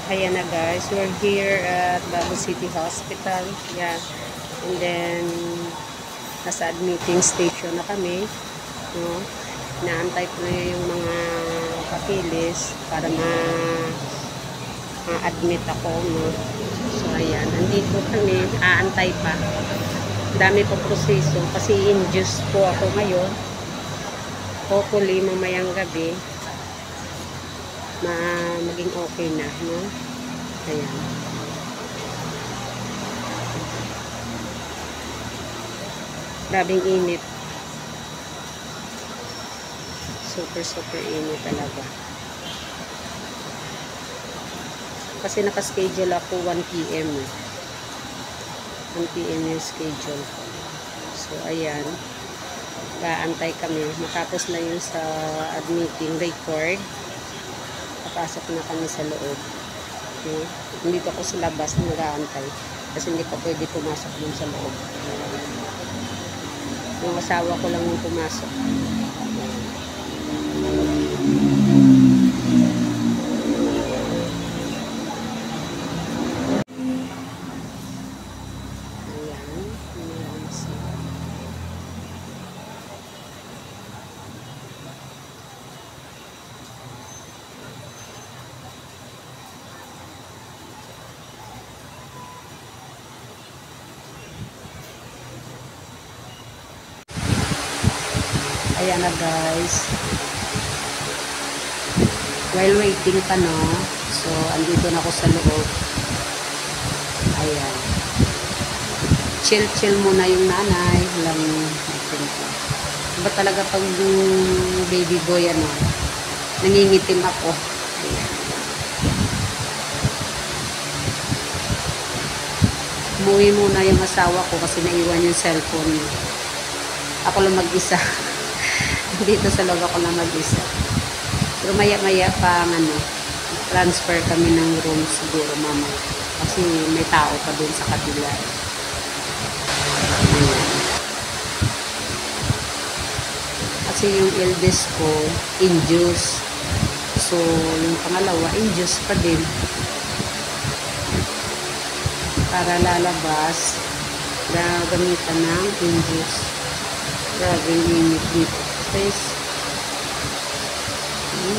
Ayan na guys, we're here at Bago City Hospital. Yeah. And then, nasa admitting station na kami. No? Naantay ko na yung mga papilis para ma-admit ako. No? So, ayan. Nandito kami. Aantay pa. Dami pa proseso. Kasi induced po ako ngayon. Hopefully, mamayang gabi maging okay na, no? Ayan. Grabing init. Super init talaga. Kasi naka-schedule ako 1 PM. 1 PM yung schedule ko. So, ayan. Kaantay kami. Matapos na yun sa admitting record. Papasok na kami sa loob. Okay. Nandito ako sa labas na nag-aantay. Kasi hindi pa pwede pumasok dun sa loob. Yung asawa ko lang yung pumasok. Ayan na guys. While waiting pa, no? So, andito na ako sa loob. Ayan. Chill muna yung nanay. Walang ba talaga pag baby boy, ano, nangingitim ako. Ayan. Umuwi muna yung asawa ko kasi naiwan yung cellphone niya. Ako lang mag-isa. Dito sa loob ako na mag-isa. Pero maya-maya pa transfer kami ng room siguro mama. Kasi may tao pa dun sa kabila. Ayan. Kasi yung eldest ko, induced. So, yung pangalawa, induced pa din. Para lalabas, gagamitan ng induced. Grabe yung init dito. Guys,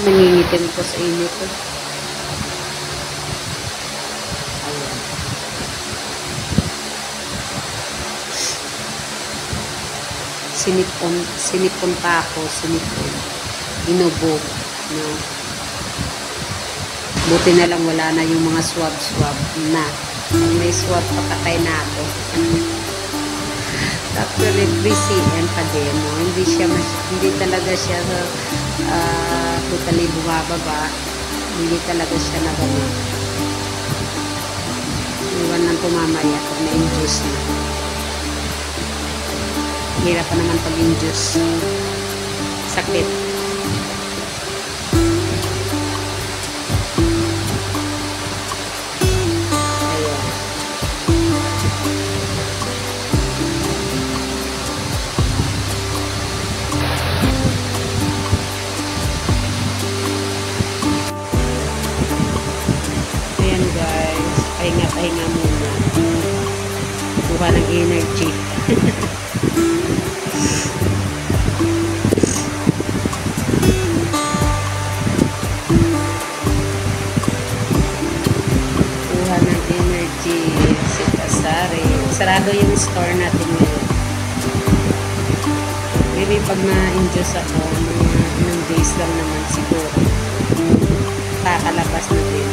nangingitin ko sa init. Ayan. Sinipon pa ako. Inubog. No? Buti na lang wala na yung mga swab na. May swab pakatay na ako. Actually, 3 cm pa din, no? Hindi talaga siya totally bumababa. Hindi talaga siya nababa. Iwan lang pumamaya pag na-induce na. Hirap pa naman pag-induce. Sakit. Pahinga muna. Kuha ng energy. Kuha ng energy. Sitasari. Sarado yung store natin ngayon. Maybe pag na-induce ako, ng days lang naman siguro. Kakalabas na din.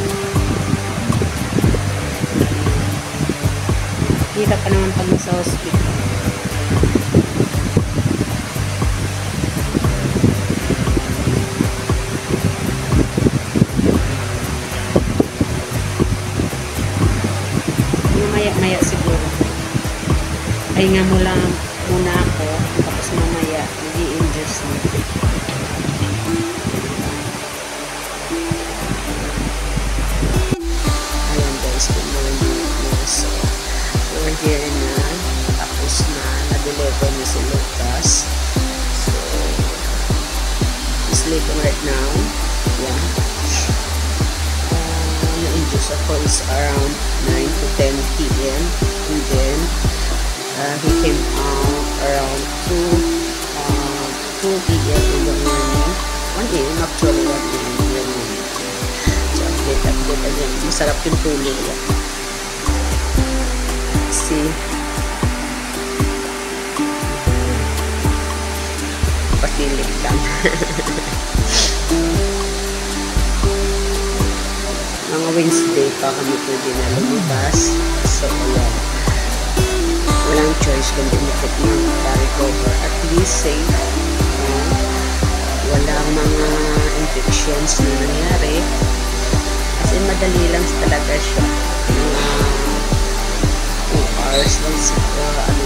Hirap pa naman pag sa hospital. Maya siguro. Pahinga mo lang muna ako. Tapos mamaya, mag-i-induce na. Ayan guys, good morning. So, we're here na. Tapos na. Na-deliver na si Lucas. So, he's sleeping right now. Yeah. natapos ako is around 9 to 10 p.m. And then, he came out around 2 p.m. in the morning. 1 a.m. actually, 1 a.m. yun. So, update again. Masarap yung tulog yan. See? Pakilig lang. Mga Wednesday pa kami pwede na lumabas. So, ayan. Walang choice kundi mag-recover. At least safe. Walang mga infections na nangyari. Kasi madali lang talaga siya. 2 hours lang siguro.